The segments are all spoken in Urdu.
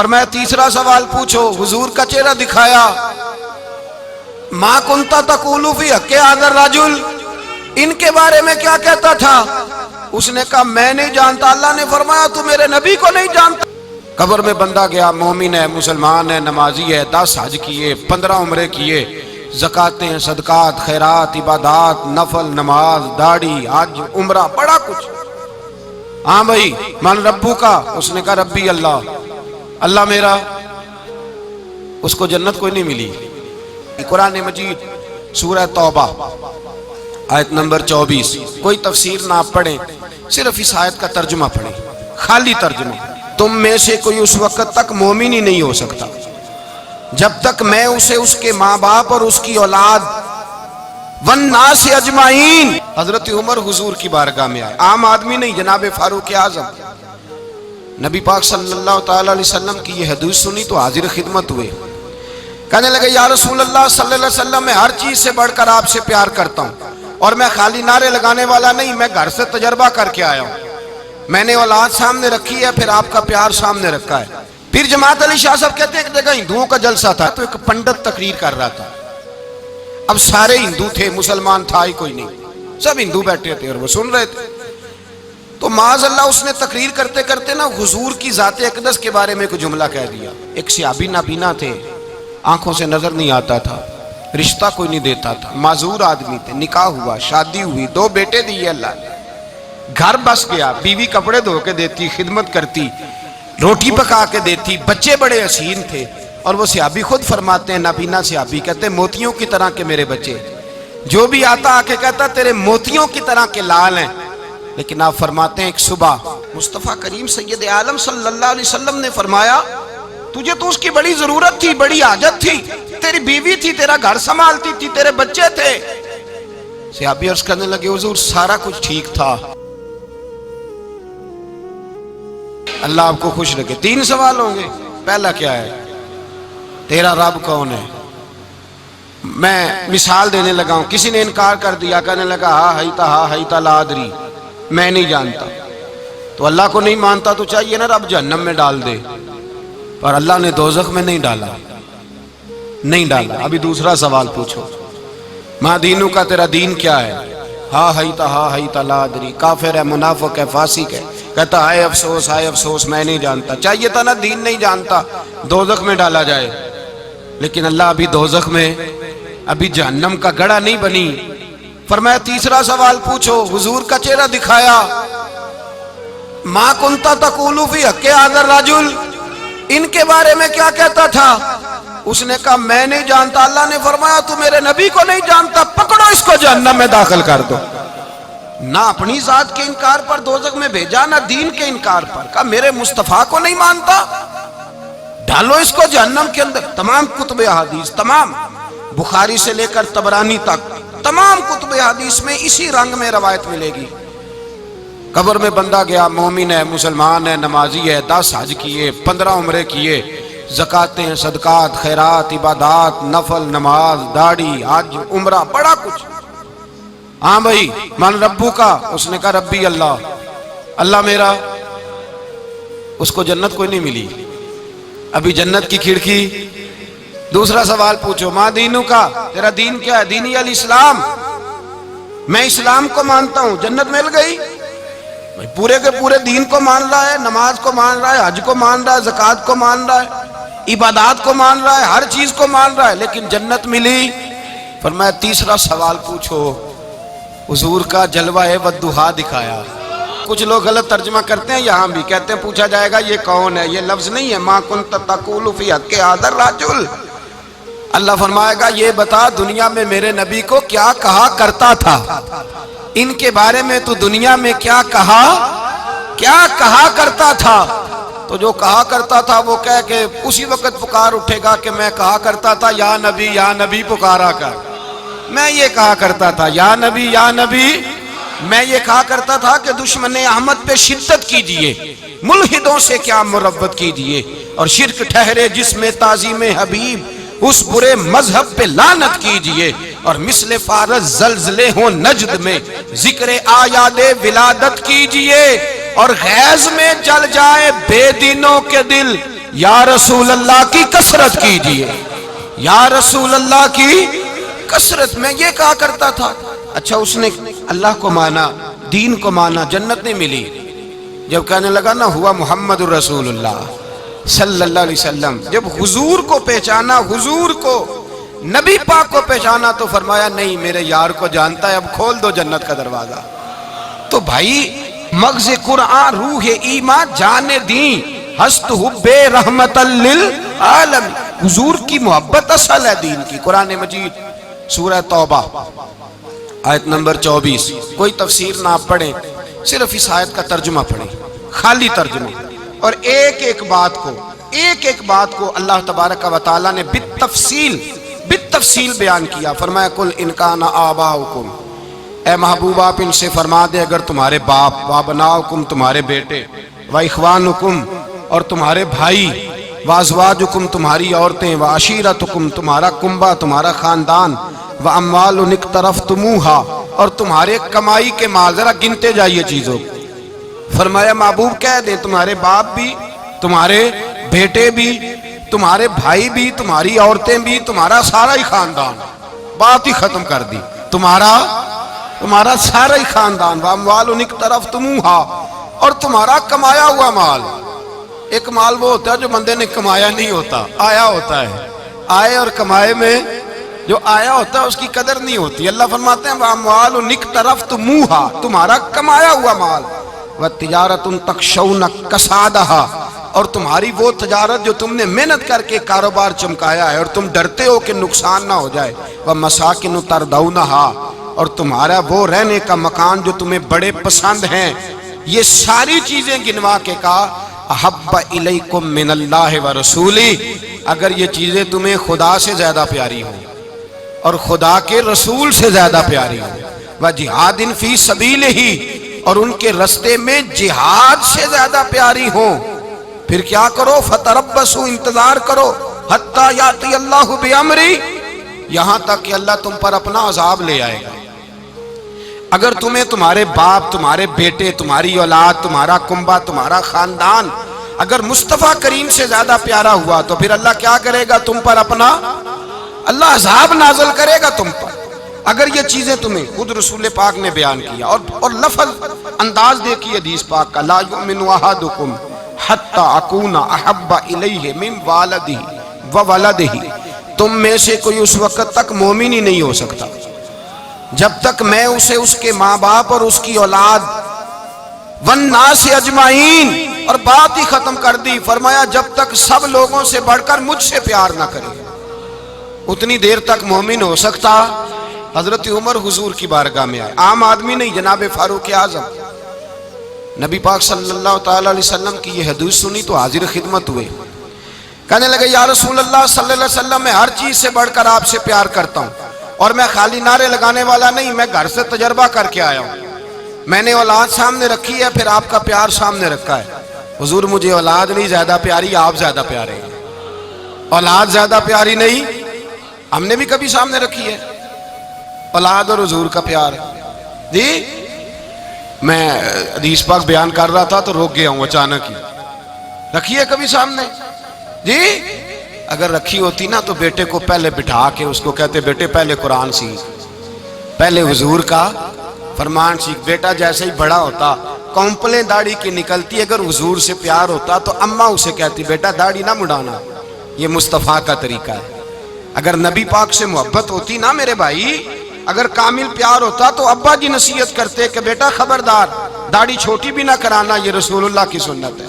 فرمایا تیسرا سوال پوچھو، حضور کا چہرہ دکھایا، ما کنتا تقول فی حق ھذا الرجل، ان کے بارے میں کیا کہتا تھا؟ اس نے کہا میں نہیں جانتا۔ اللہ نے فرمایا تو میرے نبی کو نہیں جانتا؟ قبر میں بندہ گیا، مومن ہے، مسلمان ہے، نمازی ہے، 10 حج کیے، 15 عمرے کیے، زکاتیں، صدقات، خیرات، عبادات، نفل، نماز، داڑھی، حج، عمرہ، بڑا کچھ۔ ہاں بھائی من ربو کا؟ اس نے کہا ربی اللہ، اللہ میرا۔ اس کو جنت کوئی نہیں ملی۔ قرآن مجید سورہ توبہ آیت نمبر 24، کوئی تفسیر نہ آپ پڑھیں، صرف اس آیت کا ترجمہ پڑھیں، خالی ترجمہ۔ تم میں سے کوئی اس وقت تک مومن ہی نہیں ہو سکتا جب تک میں اسے اس کے ماں باپ اور اس کی اولاد والناس اجمعین، حضرت عمر حضور کی بارگاہ میں آئے، عام آدمی نہیں، جناب فاروق اعظم، نبی پاک صلی اللہ تعالی علیہ وسلم کی یہ حدیث سنی تو حاضر خدمت ہوئے، کہنے لگے یا رسول اللہ صلی اللہ علیہ وسلم، میں ہر چیز سے بڑھ کر آپ سے پیار کرتا ہوں، اور میں خالی نعرے لگانے والا نہیں، میں گھر سے تجربہ کر کے آیا ہوں، میں نے اولاد سامنے رکھی ہے، پھر آپ کا پیار سامنے رکھا ہے۔ پھر جماعت علی شاہ صاحب کہتے ہیں ایک جگہ ہندوؤں کا جلسہ تھا، تو ایک پنڈت تقریر کر رہا تھا، اب سارے ہندو تھے، مسلمان تھا ہی کوئی نہیں، سب ہندو بیٹھے تھے اور وہ سن رہے تھے۔ تو معاذ اللہ اس نے تقریر کرتے کرتے نا حضور کی ذات اقدس کے بارے میں کوئی جملہ کہہ دیا۔ ایک صحابی نابینا تھے، آنکھوں سے نظر نہیں آتا تھا، رشتہ کوئی نہیں دیتا تھا، معذور آدمی تھے، نکاح ہوا، شادی ہوئی، 2 بیٹے دیے اللہ نے، گھر بس گیا، بیوی کپڑے دھو کے دیتی، خدمت کرتی، روٹی پکا کے دیتی، بچے بڑے حسین تھے، اور وہ صحابی خود فرماتے ہیں، نابینا صحابی کہتے ہیں موتیوں کی طرح کے میرے بچے، جو بھی آتا آ کے کہتا تیرے موتیوں کی طرح کے لال ہیں۔ لیکن آپ فرماتے ہیں ایک صبح مصطفیٰ کریم سید عالم صلی اللہ علیہ وسلم نے فرمایا تجھے تو اس کی بڑی ضرورت تھی، بڑی حاجت تھی، تیری بیوی تھی، تیرا گھر سنبھالتی تھی، تیرے بچے تھے۔ صحابی عرض کرنے لگے حضور سارا کچھ ٹھیک تھا، اللہ آپ کو خوش رکھے۔ 3 سوال ہوں گے، پہلا کیا ہے؟ تیرا رب کون ہے؟ میں مثال دینے لگا ہوں، کسی نے انکار کر دیا، کہنے لگا ہا ہیتا لا ادری، میں نہیں جانتا، تو اللہ کو نہیں مانتا تو چاہیے نا رب جہنم میں ڈال دے، پر اللہ نے دوزخ میں نہیں ڈالا، نہیں ڈالا۔ ابھی دوسرا سوال پوچھو، ما دینو کا، تیرا دین کیا ہے؟ ہا ہیتا لا ادری، کافر ہے، منافق ہے، فاسق ہے، کہتا ہائے افسوس میں نہیں جانتا، چاہیے تھا نا دین نہیں جانتا دوزخ میں ڈالا جائے، لیکن اللہ ابھی دوزخ میں، ابھی جہنم کا گڑھا نہیں بنی۔ فرمایا تیسرا سوال پوچھو، حضور کا چہرہ دکھایا، ما کنتا تقول فی حق ھذا الرجل، ان کے بارے میں کیا کہتا تھا؟ اس نے کہا میں نہیں جانتا۔ اللہ نے فرمایا تو میرے نبی کو نہیں جانتا، پکڑو اس کو جہنم میں داخل کر دو۔ نہ اپنی ذات کے انکار پر دوزخ میں بھیجا، نہ دین کے انکار پر، کہا میرے مصطفیٰ کو نہیں مانتا، ڈالو اس کو جہنم کے اندر۔ تمام کتب احادیث، تمام بخاری سے لے کر طبرانی تک، تمام کتب احادیث میں اسی رنگ میں روایت ملے گی۔ قبر میں بندہ گیا، مومن ہے، مسلمان ہے، نمازی ہے، 10 حج کیے، 15 عمرے کیے، زکاتیں، صدقات، خیرات، عبادات، نفل، نماز، داڑھی، حج، عمرہ، بڑا کچھ۔ ہاں بھائی من ربو کا؟ اس نے کہا ربی اللہ، اللہ میرا۔ اس کو جنت کوئی نہیں ملی، ابھی جنت کی کھڑکی۔ دوسرا سوال پوچھو، ما دینو کا، تیرا دین کیا ہے؟ دینی الاسلام، میں اسلام کو مانتا ہوں، جنت مل گئی۔ پورے کے پورے دین کو مان رہا ہے، نماز کو مان رہا ہے، حج کو مان رہا ہے، زکات کو مان رہا ہے، عبادات کو مان رہا ہے، ہر چیز کو مان رہا ہے، لیکن جنت ملی۔ فرمایا تیسرا سوال پوچھو، حضور کا جلوہ والضحیٰ دکھایا۔ کچھ لوگ غلط ترجمہ کرتے ہیں، یہاں بھی کہتے ہیں پوچھا جائے گا یہ کون ہے، یہ لفظ نہیں ہے، ما کنت تقول فی حق ھذا الرجل۔ اللہ فرمائے گا یہ بتا دنیا میں میرے نبی کو کیا کہا کرتا تھا، ان کے بارے میں تو دنیا میں کیا کہا کرتا تھا۔ تو جو کہا کرتا تھا وہ کہہ کہ اسی وقت پکار اٹھے گا کہ میں کہا کرتا تھا یا نبی پکارا کر، میں یہ کہا کرتا تھا یا نبی، میں یہ کہا کرتا تھا کہ دشمن احمد پہ شدت کیجئے، ملحدوں سے کیا مربت کیجئے، اور شرک ٹھہرے جس میں تعظیم حبیب، اس برے مذہب پہ لعنت کیجئے، اور مثل فارس زلزلے ہوں نجد میں ذکر آیاد ولادت کیجئے، اور غیظ میں جل جائے بے دینوں کے دل، یا رسول اللہ کی کثرت کیجئے، یا رسول اللہ کی کثرت. میں یہ کہا کرتا تھا. اچھا اس نے اللہ کو مانا، دین کو مانا، جنت نہیں ملی. جب کہنے لگا نا ہوا محمد الرسول اللہ صلی اللہ علیہ وسلم، جب حضور کو پہچانا، حضور کو، نبی پاک کو پہچانا، تو فرمایا نہیں میرے یار کو جانتا ہے، اب کھول دو جنت کا دروازہ. تو بھائی مغز قرآن روح ایمان جان دین ہست حب رحمت للعالم، حضور کی محبت اصل ہے دین کی. قرآن مجید سورہ توبہ آیت نمبر 24. کوئی تفسیر نہ آپ پڑھیں، صرف اس آیت کا ترجمہ پڑھیں، خالی ترجمہ. اور ایک ایک بات کو اللہ تبارک و تعالیٰ نے بالتفصیل بیان کیا. فرمایا کل ان کان آباؤکم، اے محبوب آپ ان سے فرما دے اگر تمہارے باپ، وابناؤکم تمہارے بیٹے، واخوانکم اور تمہارے بھائی، وازواجکم تمہاری عورتیں، وعشیرتکم تمہارا کنبہ تمہارا خاندان، واموال اقترفتموہا اور تمہارے کمائی کے مال. ذرا گنتے جائیے چیزوں. فرمایا محبوب کہہ دیں تمہارے باپ بھی، تمہارے بیٹے بھی، تمہارے بھائی بھی، تمہاری عورتیں بھی، تمہارا سارا ہی خاندان. بات ہی ختم کر دی. تمہارا سارا ہی خاندان. واموال اقترفتموہا اور تمہارا کمایا ہوا مال. ایک مال وہ ہوتا ہے جو بندے نے کمایا نہیں ہوتا، آیا ہوتا ہے. آئے اور کمائے میں جو آیا ہوتا ہے اس کی قدر نہیں ہوتی. اللہ فرماتے ہیں واموال اقترفتموہا تمہارا کمایا ہوا مال، وتجارۃ تخشون کسادہا اور تمہاری وہ تجارت جو تم نے محنت کر کے کاروبار چمکایا ہے اور تم ڈرتے ہو کہ نقصان نہ ہو جائے، ومساکن ترضونہا اور تمہارا وہ رہنے کا مکان جو تمہیں بڑے پسند ہیں. یہ ساری چیزیں گنوا کے کہا احب الیکم من اللہ ورسولہ، اگر یہ چیزیں تمہیں خدا سے زیادہ پیاری ہوں اور خدا کے رسول سے زیادہ پیاری ہوں، وجہاد فی سبیلہ اور ان کے رستے میں جہاد سے زیادہ پیاری ہوں، پھر کیا کرو فتربصوا انتظار کرو حتی یاتی اللہ بامری، یہاں تک کہ اللہ تم پر اپنا عذاب لے آئے گا. اگر تمہیں تمہارے باپ، تمہارے بیٹے، تمہاری اولاد، تمہارا کنبہ، تمہارا خاندان اگر مصطفیٰ کریم سے زیادہ پیارا ہوا تو پھر اللہ کیا کرے گا تم پر اپنا، اللہ عذاب نازل کرے گا تم پر. اگر یہ چیزیں تمہیں خود رسول پاک نے بیان کیا اور لفظ انداز دیکھیے حدیث پاک کا، لا یؤمن احدکم حتی اکون احب الیہ من والدہ وولدہ، تم میں سے کوئی اس وقت تک مومن ہی نہیں ہو سکتا جب تک میں اسے اس کے ماں باپ اور اس کی اولاد والناس اجمعین، اور بات ہی ختم کر دی. فرمایا جب تک سب لوگوں سے بڑھ کر مجھ سے پیار نہ کرے اتنی دیر تک مومن ہو سکتا. حضرت عمر حضور کی بارگاہ میں آئے، عام آدمی نہیں، جناب فاروق اعظم. نبی پاک صلی اللہ تعالی علیہ وسلم کی یہ حدیث سنی تو حاضر خدمت ہوئے. کہنے لگے یا رسول اللہ صلی اللہ علیہ وسلم میں ہر چیز سے بڑھ کر آپ سے پیار کرتا ہوں، اور میں خالی نعرے لگانے والا نہیں، میں گھر سے تجربہ کر کے آیا ہوں. میں نے اولاد سامنے رکھی ہے، پھر آپ کا پیار سامنے رکھا ہے. حضور مجھے اولاد نہیں زیادہ پیاری، آپ زیادہ پیارے ہیں. اولاد زیادہ پیاری نہیں، ہم نے بھی کبھی سامنے رکھی ہے اولاد اور حضور کا پیار. جی میں حدیث پاک بیان کر رہا تھا تو روک گیا ہوں اچانک ہی. رکھی ہے کبھی سامنے؟ جی اگر رکھی ہوتی نا تو بیٹے کو پہلے بٹھا کے اس کو کہتے بیٹے پہلے قرآن سیکھ، پہلے حضور کا فرمان سیکھ. بیٹا جیسے ہی بڑا ہوتا کونپلیں داڑھی کی نکلتی، اگر حضور سے پیار ہوتا تو اماں اسے کہتی بیٹا داڑھی نہ مڈانا، یہ مصطفیٰ کا طریقہ ہے. اگر نبی پاک سے محبت ہوتی نا میرے بھائی، اگر کامل پیار ہوتا تو ابا جی نصیحت کرتے کہ بیٹا خبردار داڑھی چھوٹی بھی نہ کرانا، یہ رسول اللہ کی سنت ہے.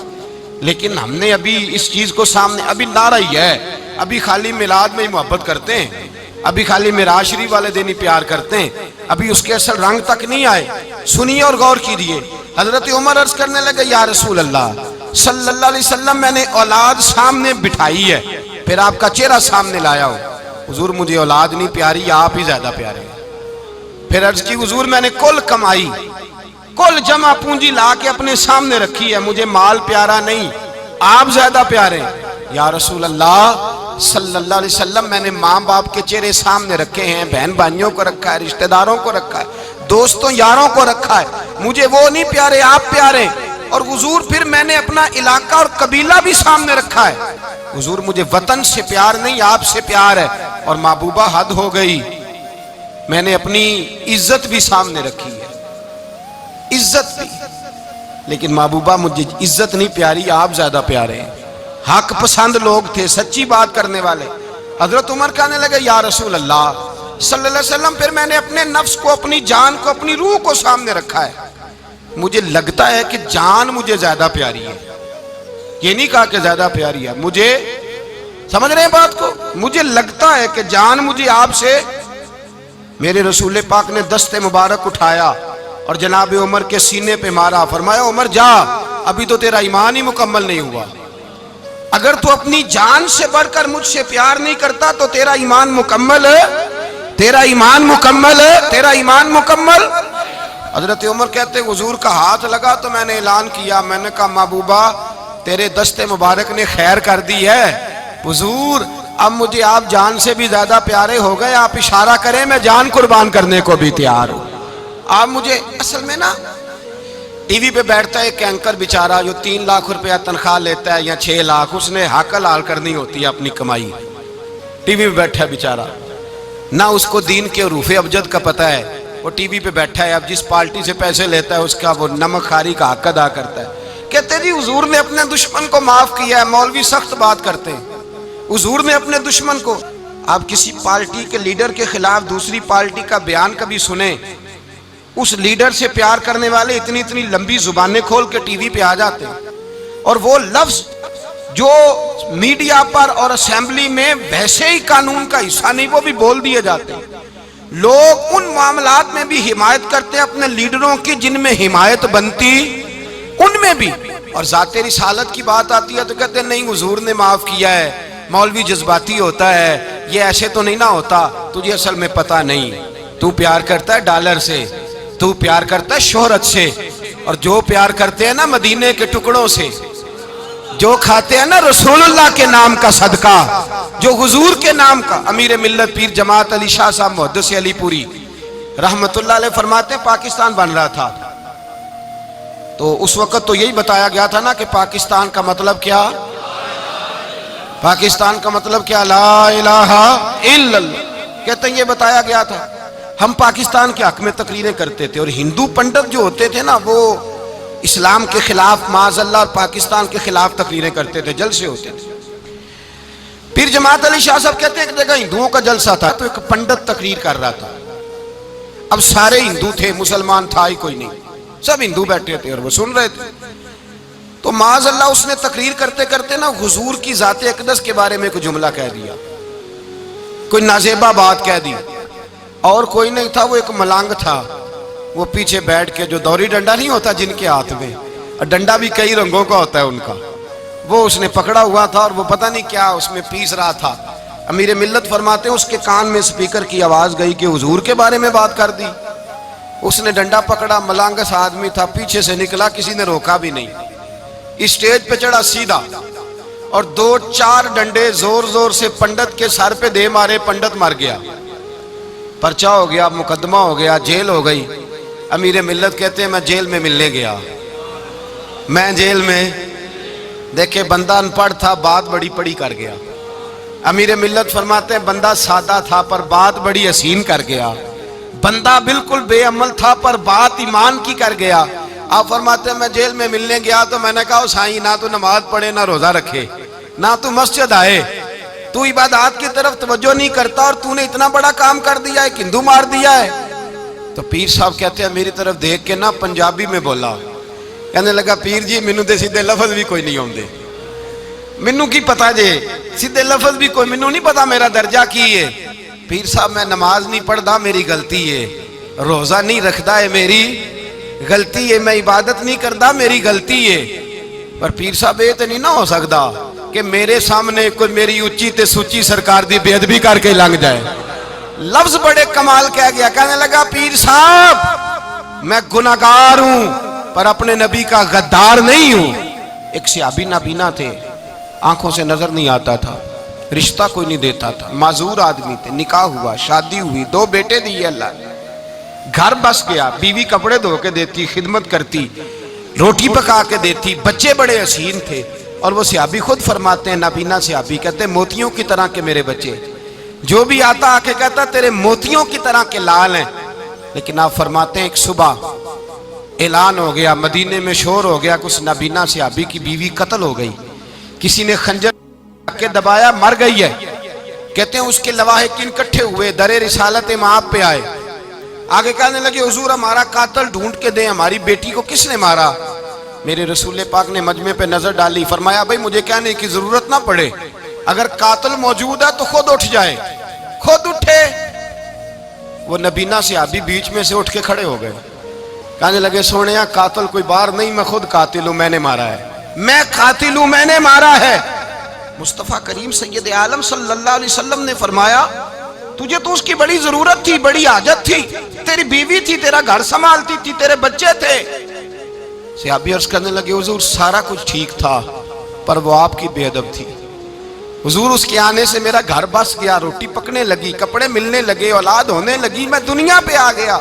لیکن ہم نے ابھی اس چیز کو سامنے ابھی لا رہی ہے، ابھی خالی میلاد میں ہی محبت کرتے ہیں، ابھی خالی معراج شریف والے دن ہی پیار کرتے ہیں، ابھی اس کے اصل رنگ تک نہیں آئے. سنیے اور غور کیجیے. حضرت عمر عرض کرنے لگے یا رسول اللہ صلی اللہ علیہ وسلم میں نے اولاد سامنے بٹھائی ہے، پھر آپ کا چہرہ سامنے لایا ہوں. حضور مجھے اولاد نہیں پیاری، آپ ہی زیادہ پیارے ہیں. پھر عرض کی حضور میں نے کل کمائی، کل جمع پونجی لا کے اپنے سامنے رکھی ہے، مجھے مال پیارا نہیں، آپ زیادہ پیارے ہیں. یا رسول اللہ صلی اللہ علیہ وسلم میں نے ماں باپ کے چہرے سامنے رکھے ہیں، بہن بھائیوں کو رکھا ہے، رشتہ داروں کو رکھا ہے، دوستوں یاروں کو رکھا ہے، مجھے وہ نہیں پیارے، آپ پیارے. اور حضور پھر میں نے اپنا علاقہ اور قبیلہ بھی سامنے رکھا ہے. حضور مجھے وطن سے پیار نہیں آپ سے پیار ہے. اور محبوبہ حد ہو گئی, میں نے اپنی عزت بھی سامنے رکھی ہے, عزت بھی. لیکن محبوبہ مجھے عزت نہیں پیاری, آپ زیادہ پیارے ہیں. حق پسند لوگ تھے, سچی بات کرنے والے. حضرت عمر کہنے لگے یا رسول اللہ صلی اللہ علیہ وسلم, پھر میں نے اپنے نفس کو, اپنی جان کو, اپنی روح کو سامنے رکھا ہے. مجھے لگتا ہے کہ جان مجھے زیادہ پیاری ہے. یہ نہیں کہا کہ زیادہ پیاری ہے, مجھے سمجھ رہے ہیں بات کو, مجھے لگتا ہے کہ جان مجھے آپ سے. میرے رسول پاک نے دست مبارک اٹھایا اور جناب عمر کے سینے پہ مارا, فرمایا عمر جا, ابھی تو تیرا ایمان ہی مکمل نہیں ہوا. اگر تو اپنی جان سے بڑھ کر مجھ سے پیار نہیں کرتا تو تیرا ایمان مکمل ہے, تیرا ایمان مکمل ہے, تیرا ایمان مکمل. حضرت عمر کہتے حضور کا ہاتھ لگا تو میں نے اعلان کیا, میں نے کہا محبوبہ تیرے دست مبارک نے خیر کر دی ہے. حضور اب مجھے آپ جان سے بھی زیادہ پیارے ہو گئے, آپ اشارہ کریں میں جان قربان کرنے کو بھی تیار ہوں. آپ مجھے, اصل میں نا ٹی وی پہ بیٹھتا ہے ایک اینکر بیچارہ جو 3 لاکھ روپیہ تنخواہ لیتا ہے یا 6 لاکھ, اس نے حق حلال کرنی ہوتی ہے اپنی کمائی. ٹی وی پہ بیٹھا ہے بیچارہ, نہ اس کو دین کے حروف ابجد کا پتہ ہے, وہ ٹی وی پہ بیٹھا ہے, اب جس پارٹی سے پیسے لیتا ہے اس کا وہ نمک خاری کا حق ادا کرتا ہے. کہتے جی حضور نے اپنے دشمن کو معاف کیا ہے. مولوی سخت بات کرتے ہیں, حضور نے اپنے دشمن کو. آپ کسی پارٹی کے لیڈر کے خلاف دوسری پارٹی کا بیان کبھی سنیں, اس لیڈر سے پیار کرنے والے اتنی لمبی زبانیں کھول کے ٹی وی پہ آ جاتے ہیں, اور وہ لفظ جو میڈیا پر اور اسمبلی میں ویسے ہی قانون کا حصہ نہیں وہ بھی بول دیے جاتے ہیں. لوگ ان معاملات میں بھی حمایت کرتے ہیں اپنے لیڈروں کی جن میں حمایت بنتی ان میں بھی, اور ذات رسالت کی بات آتی ہے تو کہتے ہیں نہیں حضور نے معاف کیا ہے, مولوی جذباتی ہوتا ہے, یہ ایسے تو نہیں نہ ہوتا. تجھے اصل میں پتہ نہیں, تو پیار کرتا ہے ڈالر سے, تو پیار کرتا ہے شہرت سے, اور جو پیار کرتے ہیں نا مدینے کے ٹکڑوں سے, جو کھاتے ہیں نا رسول اللہ کے نام کا صدقہ, جو حضور کے نام کا. امیر ملت پیر جماعت علی شاہ صاحب محدث علی پوری رحمت اللہ علیہ فرماتے ہیں پاکستان بن رہا تھا تو اس وقت تو یہی بتایا گیا تھا نا کہ پاکستان کا مطلب کیا, پاکستان کا مطلب کیا, لا الہ الا اللہ. کہتے ہیں یہ بتایا گیا تھا. ہم پاکستان کے حق میں تقریریں کرتے تھے, اور ہندو پنڈت جو ہوتے تھے نا وہ اسلام کے خلاف معاذ اللہ پاکستان کے خلاف تقریریں کرتے تھے, جلسے ہوتے تھے. پیر جماعت علی شاہ صاحب کہتے ہیں ایک جگہ ہندوؤں کا جلسہ تھا تو ایک پنڈت تقریر کر رہا تھا. اب سارے ہندو تھے, مسلمان تھا ہی کوئی نہیں, سب ہندو بیٹھے تھے اور وہ سن رہے تھے. تو معاذ اللہ اس نے تقریر کرتے کرتے نا حضور کی ذات اقدس کے بارے میں کوئی جملہ کہہ دیا, کوئی نازیبہ بات کہہ دی. اور کوئی نہیں تھا, وہ ایک ملانگ تھا, وہ پیچھے بیٹھ کے, جو دوری ڈنڈا نہیں ہوتا جن کے ہاتھ میں, اور ڈنڈا بھی کئی رنگوں کا ہوتا ہے ان کا, وہ اس نے پکڑا ہوا تھا اور وہ پتہ نہیں کیا اس میں پیس رہا تھا. امیر ملت فرماتے ہیں اس کے کان میں سپیکر کی آواز گئی کہ حضور کے بارے میں بات کر دی. اس نے ڈنڈا پکڑا, ملانگس آدمی تھا, پیچھے سے نکلا, کسی نے روکا بھی نہیں, اسٹیج پہ چڑھا سیدھا, اور 2-4 ڈنڈے زور زور سے پنڈت کے سر پہ دے مارے. پنڈت مر گیا, پرچہ ہو گیا, مقدمہ ہو گیا, جیل ہو گئی. امیر ملت کہتے ہیں میں جیل میں ملنے گیا, میں جیل میں دیکھے بندہ ان پڑھ تھا, بات بڑی پڑی کر گیا. امیر ملت فرماتے ہیں بندہ سادہ تھا پر بات بڑی حسین کر گیا, بندہ بالکل بے عمل تھا پر بات ایمان کی کر گیا. آپ فرماتے ہیں میں جیل میں ملنے گیا تو میں نے کہا سائیں نہ تو نماز پڑھے, نہ روزہ رکھے, نہ تو مسجد آئے, تو عبادات کی طرف توجہ نہیں کرتا, اور تو نے اتنا بڑا کام کر دیا ہے, ہندو مار دیا ہے. تو پیر صاحب کہتے ہیں میری طرف دیکھ کے نا پنجابی میں بولا, کہنے لگا پیر جی مینوں تے سیدھے لفظ بھی کوئی نہیں آندے, مینوں کی پتا جے سیدھے لفظ بھی کوئی, مینوں نہیں پتا میرا درجہ کی ہے. پیر صاحب میں نماز نہیں پڑھدا میری غلطی ہے, روزہ نہیں رکھدا ہے میری غلطی ہے, میں عبادت نہیں کردا میری غلطی ہے. پر پیر صاحب یہ تو نہیں نہ ہو سکدا کہ میرے سامنے کوئی میری اچھی تے سچی سرکار دی بے ادبی کر کے لنگ جائے. لفظ بڑے کمال کہہ گیا, کہنے لگا پیر صاحب میں گناہگار ہوں پر اپنے نبی کا غدار نہیں ہوں. ایک صحابی نابینا تھے, آنکھوں سے نظر نہیں آتا تھا, رشتہ کوئی نہیں دیتا تھا, معذور آدمی تھے, نکاح ہوا, شادی ہوئی, 2 بیٹے دیے اللہ نے, گھر بس گیا, بیوی کپڑے دھو کے دیتی, خدمت کرتی, روٹی پکا کے دیتی، بچے بڑے حسین تھے. اور وہ صحابی خود فرماتے ہیں، نابینا صحابی کہتے ہیں موتیوں کی طرح کے میرے بچے، جو بھی آتا آ کے کہتا تیرے موتیوں کی طرح کے لال ہیں. لیکن آپ فرماتے ہیں ایک صبح اعلان ہو گیا، مدینے میں شور ہو گیا کہ اس نابینا صحابی کی بیوی قتل ہو گئی، کسی نے خنجر کے دبایا، مر گئی ہے. کہتے ہیں اس کے لواحقین اکٹھے ہوئے، در رسالت مآب پہ آئے، آگے کہنے لگے حضور ہمارا قاتل ڈھونڈ کے دیں، ہماری بیٹی کو کس نے مارا؟ میرے رسول پاک نے مجمع پہ نظر ڈالی، فرمایا بھائی مجھے کہنے کی ضرورت نہ پڑے، اگر قاتل موجود ہے تو خود اٹھ جائے. خود اٹھے. وہ نبینا صحابی بیچ میں سے اٹھ کے کھڑے ہو گئے، کہنے لگے سونیا قاتل کوئی بار نہیں، میں خود قاتل ہوں، میں نے مارا ہے، میں قاتل ہوں، میں نے مارا ہے. مصطفیٰ کریم سید عالم صلی اللہ علیہ وسلم نے فرمایا تجھے تو اس کی بڑی ضرورت تھی، بڑی حاجت تھی، تیری بیوی تھی، تیرا گھر سنبھالتی تھی، تیرے بچے تھے. صحابی عرض کرنے لگے حضور سارا کچھ ٹھیک تھا پر وہ آپ کی بے ادب تھی حضور، اس کے آنے سے میرا گھر بس گیا، روٹی پکنے لگی، کپڑے ملنے لگے، اولاد ہونے لگی، میں دنیا پہ آ گیا.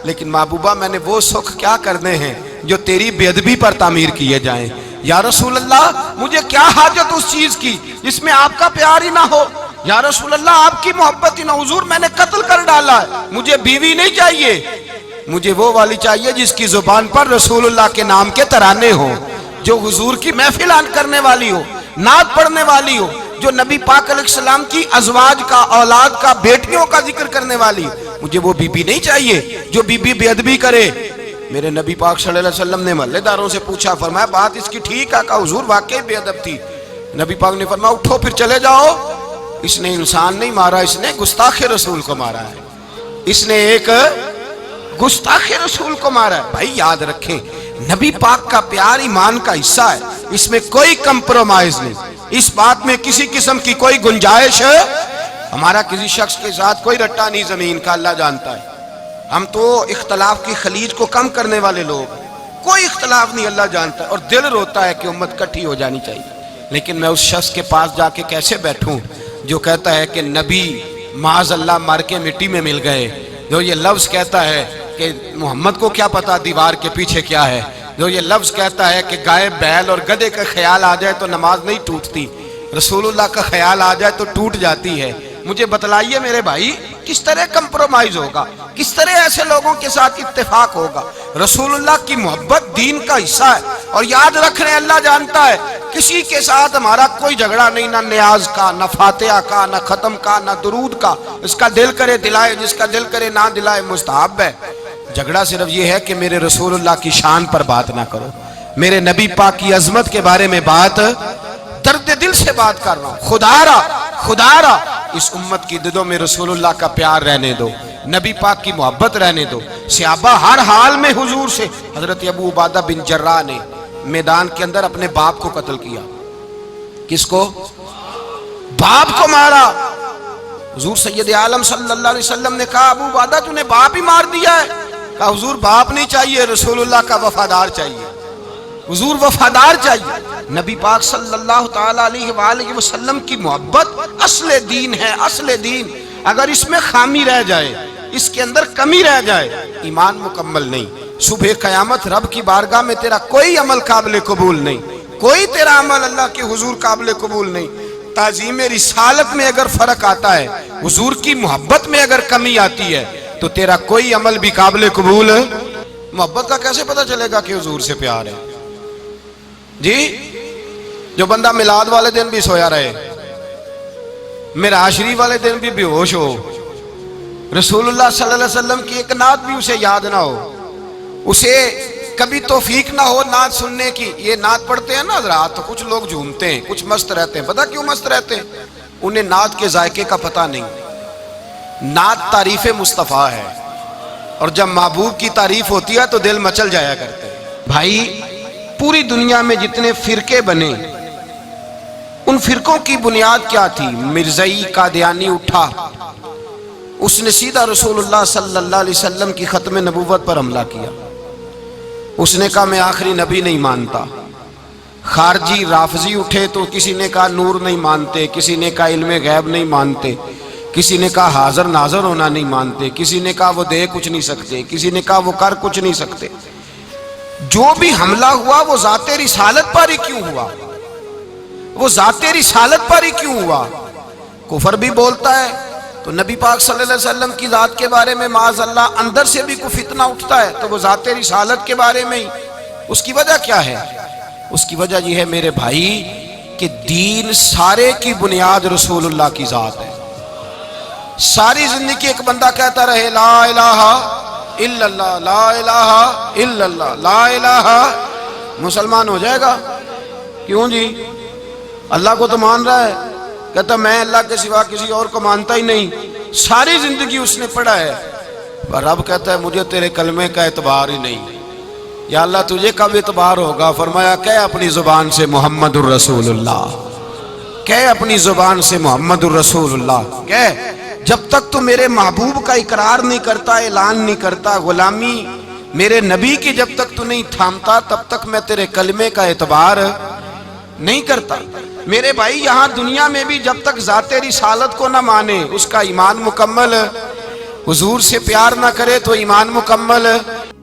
لیکن محبوبہ میں نے وہ سکھ کیا کرنے ہیں جو تیری بے ادبی پر تعمیر کیے جائیں. یا رسول اللہ مجھے کیا حاجت اس چیز کی جس میں آپ کا پیار ہی نہ ہو، یا رسول اللہ آپ کی محبت ہی نہ. حضور میں نے قتل کر ڈالا ہے، مجھے بیوی نہیں چاہیے، مجھے وہ والی چاہیے جس کی زبان پر رسول اللہ کے نام کے ترانے ہوں، جو حضور کی محفل کرنے والی ہو، نعت پڑھنے والی ہو، جو نبی پاک علیہ السلام کی ازواج کا، اولاد کا، بیٹیوں کا ذکر کرنے والی. مجھے وہ بی بی نہیں چاہیے جو بی بی بے ادبی کرے. میرے نبی پاک صلی اللہ علیہ وسلم نے محلے داروں سے پوچھا، فرمایا بات اس کی ٹھیک ہے؟ کہا حضور واقعی بے ادب تھی. نبی پاک نے فرمایا اٹھو پھر چلے جاؤ، اس نے انسان نہیں مارا، اس نے گستاخ رسول کو مارا ہے، اس نے ایک گستاخ رسول کو مارا ہے. بھائی یاد رکھیں نبی پاک کا پیار ایمان کا حصہ ہے، اس میں کوئی کمپرومائز نہیں، اس بات میں کسی قسم کی کوئی گنجائش ہے. ہمارا کسی شخص کے ساتھ کوئی رٹا نہیں زمین کا، اللہ جانتا ہے. ہم تو اختلاف کی خلیج کو کم کرنے والے لوگ، کوئی اختلاف نہیں، اللہ جانتا ہے. اور دل روتا ہے کہ امت کٹھی ہو جانی چاہیے. لیکن میں اس شخص کے پاس جا کے کیسے بیٹھوں جو کہتا ہے کہ نبی معاذ اللہ مر کے مٹی میں مل گئے، جو یہ لفظ کہتا ہے کہ محمد کو کیا پتا دیوار کے پیچھے کیا ہے، جو یہ لفظ کہتا ہے کہ گائے بیل اور گدھے کا خیال آ جائے تو نماز نہیں ٹوٹتی، رسول اللہ کا خیال آ جائے تو ٹوٹ جاتی ہے. مجھے بتلائیے میرے بھائی کس طرح کمپرومائز ہوگا، کس طرح ایسے لوگوں کے ساتھ اتفاق ہوگا؟ رسول اللہ کی محبت دین کا حصہ ہے. اور یاد رکھ رہے ہیں اللہ جانتا ہے کسی کے ساتھ ہمارا کوئی جھگڑا نہیں، نہ نیاز کا، نہ فاتحہ کا، نہ ختم کا، نہ درود کا. اس کا دل کرے دلائے، جس کا دل کرے نہ دلائے، مستحب ہے. جھگڑا صرف یہ ہے کہ میرے رسول اللہ کی شان پر بات نہ کرو، میرے نبی پاک کی عظمت کے بارے میں بات، درد دل سے بات کر رہا ہوں. خدا را اس امت کی دلوں میں رسول اللہ کا پیار رہنے دو، نبی پاک کی محبت رہنے دو. صحابہ ہر حال میں حضور سے. حضرت ابو عبادہ بن جراح نے میدان کے اندر اپنے باپ کو قتل کیا. کس کو؟ باپ کو مارا. حضور سید عالم صلی اللہ علیہ وسلم نے کہا ابو عبادہ تو نے باپ ہی مار دیا ہے. کہا حضور باپ نہیں چاہیے، رسول اللہ کا وفادار چاہیے. حضور وفادار چاہیے. نبی پاک صلی اللہ تعالی علیہ وآلہ وسلم کی محبت اصل دین ہے، اصل دین. اگر اس میں خامی رہ جائے، اس کے اندر کمی رہ جائے، ایمان مکمل نہیں. صبح قیامت رب کی بارگاہ میں تیرا کوئی عمل قابل قبول نہیں، کوئی تیرا عمل اللہ کے حضور قابل قبول نہیں. تعظیم رسالت میں اگر فرق آتا ہے، حضور کی محبت میں اگر کمی آتی ہے تو تیرا کوئی عمل بھی قابل قبول ہے. محبت کا کیسے پتہ چلے گا کہ حضور سے پیار ہے؟ جی جو بندہ میلاد والے دن بھی سویا رہے، معراج شریف والے دن بھی بے ہوش ہو، رسول اللہ صلی اللہ علیہ وسلم کی ایک نعت بھی اسے یاد نہ ہو، اسے کبھی توفیق نہ ہو نعت سننے کی. یہ نعت پڑھتے ہیں نا حضرات تو کچھ لوگ جھومتے ہیں، کچھ مست رہتے ہیں. پتہ کیوں مست رہتے ہیں؟ انہیں نعت کے ذائقے کا پتہ نہیں. نعت تعریف مصطفیٰ ہے، اور جب محبوب کی تعریف ہوتی ہے تو دل مچل جایا کرتے ہیں. بھائی پوری دنیا میں جتنے فرقے بنے، ان فرقوں کی بنیاد کیا تھی؟ مرزائی قادیانی اٹھا، اس نے سیدھا رسول اللہ صلی اللہ علیہ وسلم کی ختم نبوت پر حملہ کیا. اس نے کہا میں آخری نبی نہیں مانتا. خارجی رافضی اٹھے تو کسی نے کہا نور نہیں مانتے، کسی نے کہا علم غیب نہیں مانتے، کسی نے کہا حاضر ناظر ہونا نہیں مانتے، کسی نے کہا وہ دے کچھ نہیں سکتے، کسی نے کہا وہ کر کچھ نہیں سکتے. جو بھی حملہ ہوا وہ ذات رسالت پر ہی کیوں ہوا؟ وہ ذات رسالت پر ہی کیوں ہوا؟ کفر بھی بولتا ہے تو نبی پاک صلی اللہ علیہ وسلم کی ذات کے بارے میں معاذ اللہ اندر سے بھی کوئی فتنہ اٹھتا ہے تو وہ ذات رسالت کے بارے میں ہی۔ اس کی وجہ کیا ہے؟ اس کی وجہ یہ ہے میرے بھائی کہ دین سارے کی بنیاد رسول اللہ کی ذات ہے۔ ساری زندگی ایک بندہ کہتا رہے لا الہ الا اللہ، لا الہ الا اللہ، لا الہ، مسلمان ہو جائے گا؟ کیوں جی؟ اللہ کو تو مان رہا ہے، کہتا میں اللہ کے سوا کسی اور کو مانتا ہی نہیں، ساری زندگی اس نے پڑھا ہے، پر رب کہتا ہے مجھے تیرے کلمے کا اعتبار ہی نہیں۔ یا اللہ تجھے کب اعتبار ہوگا؟ فرمایا کہ اپنی زبان سے محمد الرسول اللہ، کہ اپنی زبان سے محمد الرسول اللہ، کہ جب تک تو میرے محبوب کا اقرار نہیں کرتا، اعلان نہیں کرتا، غلامی میرے نبی کی جب تک تو نہیں تھامتا، تب تک میں تیرے کلمے کا اعتبار نہیں کرتا۔ میرے بھائی یہاں دنیا میں بھی جب تک ذات رسالت کو نہ مانے، اس کا ایمان مکمل، حضور سے پیار نہ کرے تو ایمان مکمل